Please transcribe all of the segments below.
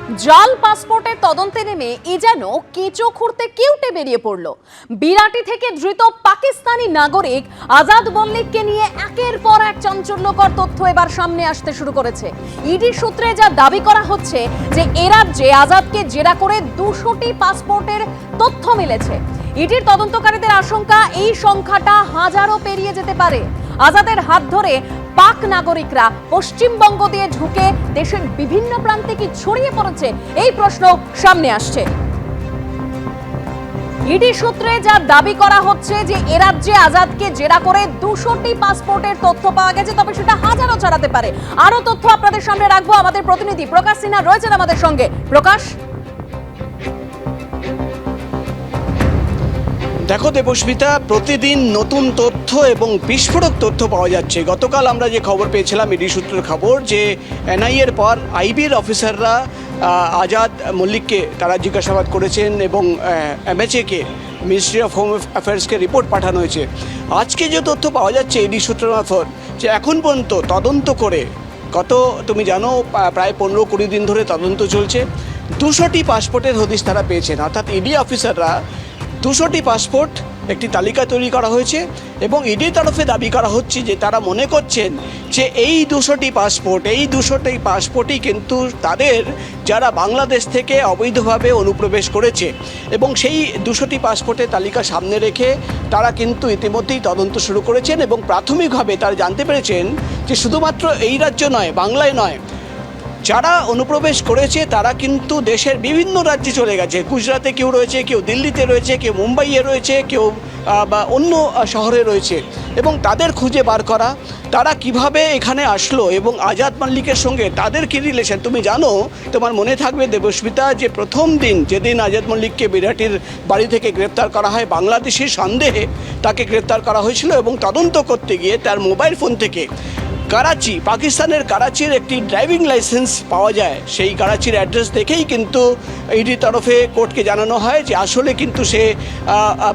জাল পাসপোর্টের তদন্তে নেমে এ যেন কেঁচো খুঁড়তে কেউটে বেরিয়ে পড়ল। বিরাটি থেকে ধৃত পাকিস্তানি নাগরিক আজাদ মল্লিককে নিয়ে একের পর এক চাঞ্চল্যকর তথ্য এবার সামনে আসতে শুরু করেছে। ইডি সূত্রে যা দাবি করা হচ্ছে যে এ রাজ্যে আজাদকে জেরা করে 200টি পাসপোর্টের তথ্য মিলেছে। ইডির তদন্তকারীদের আশঙ্কা এই সংখ্যাটা হাজারও পেরিয়ে যেতে পারে। আজাদের হাত ধরে পাক নাগরিকরা পশ্চিমবঙ্গ দিয়ে ঢুকে দেশের বিভিন্ন প্রান্তে কি ছড়িয়ে পড়েছে, এই প্রশ্ন সামনে আসছে। ইডি সূত্রে যা দাবি করা হচ্ছে যে এ রাজ্যে আজাদকে জেরা করে 200টি পাসপোর্টের তথ্য পাওয়া গেছে, তবে সেটা হাজারও ছড়াতে পারে। আরো তথ্য আপনাদের সামনে রাখবো। আমাদের প্রতিনিধি প্রকাশ সিনহা রয়েছেন আমাদের সঙ্গে। প্রকাশ, দেখো দেবস্মিতা, প্রতিদিন নতুন তথ্য এবং বিস্ফোরক তথ্য পাওয়া যাচ্ছে। গতকাল আমরা যে খবর পেয়েছিলাম ইডি সূত্রের খবর, যে এনআইএর পর আইবির অফিসাররা আজাদ মল্লিককে তারা জিজ্ঞাসাবাদ করেছেন এবং এমএচএকে মিনিস্ট্রি অফ হোম অ্যাফেয়ার্সকে রিপোর্ট পাঠানো হয়েছে। আজকে যে তথ্য পাওয়া যাচ্ছে ইডি সূত্রের মারফত, যে এখন পর্যন্ত তদন্ত করে তুমি জানো প্রায় 15-20 দিন ধরে তদন্ত চলছে, 200টি পাসপোর্টের হদিশ তারা পেয়েছেন। অর্থাৎ ইডি অফিসাররা 200টি পাসপোর্ট একটি তালিকা তৈরি করা হয়েছে এবং ইডির তরফে দাবি করা হচ্ছে যে তারা মনে করছেন যে এই 200টি পাসপোর্টই কিন্তু তাদের, যারা বাংলাদেশ থেকে অবৈধভাবে অনুপ্রবেশ করেছে, এবং সেই 200টি পাসপোর্টের তালিকা সামনে রেখে তারা কিন্তু ইতিমধ্যেই তদন্ত শুরু করেছেন এবং প্রাথমিকভাবে তারা জানতে পেরেছেন যে শুধুমাত্র এই রাজ্য নয়, বাংলায় নয়, যারা অনুপ্রবেশ করেছে তারা কিন্তু দেশের বিভিন্ন রাজ্যে চলে গেছে। গুজরাটে কেউ রয়েছে, কেউ দিল্লিতে রয়েছে, কেউ মুম্বাইয়ে রয়েছে, কেউ বা অন্য শহরে রয়েছে, এবং তাদের খুঁজে বার করা তারা কিভাবে এখানে আসলো এবং আজাদ মল্লিকের সঙ্গে তাদের কী রিলেশন। তুমি জানো, তোমার মনে থাকবে দেবস্মিতা, যে প্রথম দিন যেদিন আজাদ মল্লিককে বিরাটির বাড়ি থেকে গ্রেপ্তার করা হয়, বাংলাদেশের সন্দেহে তাকে গ্রেপ্তার করা হয়েছিল এবং তদন্ত করতে গিয়ে তার মোবাইল ফোন থেকে করাচি, পাকিস্তানের করাচির একটি ড্রাইভিং লাইসেন্স পাওয়া যায়। সেই করাচির অ্যাড্রেস দেখেই কিন্তু ইডির তরফে কোর্টকে জানানো হয় যে আসলে কিন্তু সে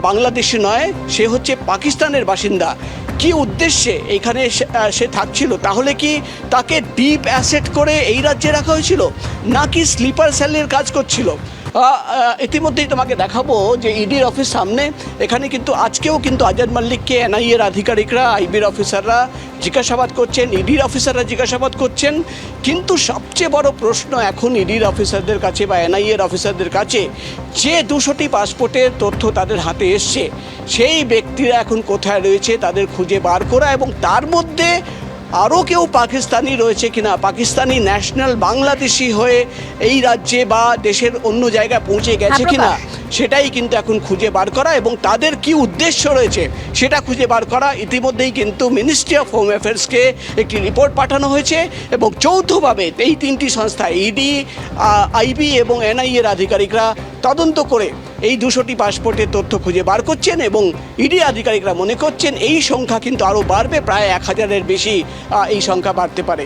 বাংলাদেশি নয়, সে হচ্ছে পাকিস্তানের বাসিন্দা। কি উদ্দেশ্যে এইখানে সে থাকছিল? তাহলে কি তাকে ডিপ অ্যাসেট করে এই রাজ্যে রাখা হয়েছিল, নাকি স্লিপার সেলের কাজ করছিল? ইতিমধ্যেই তোমাকে দেখাবো যে ইডির অফিস সামনে, এখানে কিন্তু আজকেও কিন্তু আজাদ মল্লিককে এনআইএর আধিকারিকরা, আইবির অফিসাররা জিজ্ঞাসাবাদ করছেন, ইডির অফিসাররা জিজ্ঞাসাবাদ করছেন। কিন্তু সবচেয়ে বড় প্রশ্ন এখন ইডির অফিসারদের কাছে বা এনআইএর অফিসারদের কাছে, যে 200টি পাসপোর্টের তথ্য তাদের হাতে এসছে, সেই ব্যক্তিরা এখন কোথায় রয়েছে তাদের খুঁজে বার করা, এবং তার মধ্যে আরও কেউ পাকিস্তানি রয়েছে কিনা, পাকিস্তানি ন্যাশনাল বাংলাদেশি হয়ে এই রাজ্যে বা দেশের অন্য জায়গায় পৌঁছে গেছে কিনা, সেটাই কিন্তু এখন খুঁজে বার করা, এবং তাদের কি উদ্দেশ্য রয়েছে সেটা খুঁজে বার করা। ইতিমধ্যেই কিন্তু মিনিস্ট্রি অফ হোম অ্যাফেয়ার্সকে একটি রিপোর্ট পাঠানো হয়েছে এবং যৌথভাবে এই 3টি সংস্থা, ইডি, আইবি এবং এনআইএর আধিকারিকরা তদন্ত করে এই 200টি পাসপোর্টের তথ্য খুঁজে বার করছেন, এবং ইডি আধিকারিকরা মনে করছেন এই সংখ্যা কিন্তু আরও বাড়বে, প্রায় 1000-এর বেশি এই সংখ্যা বাড়তে পারে।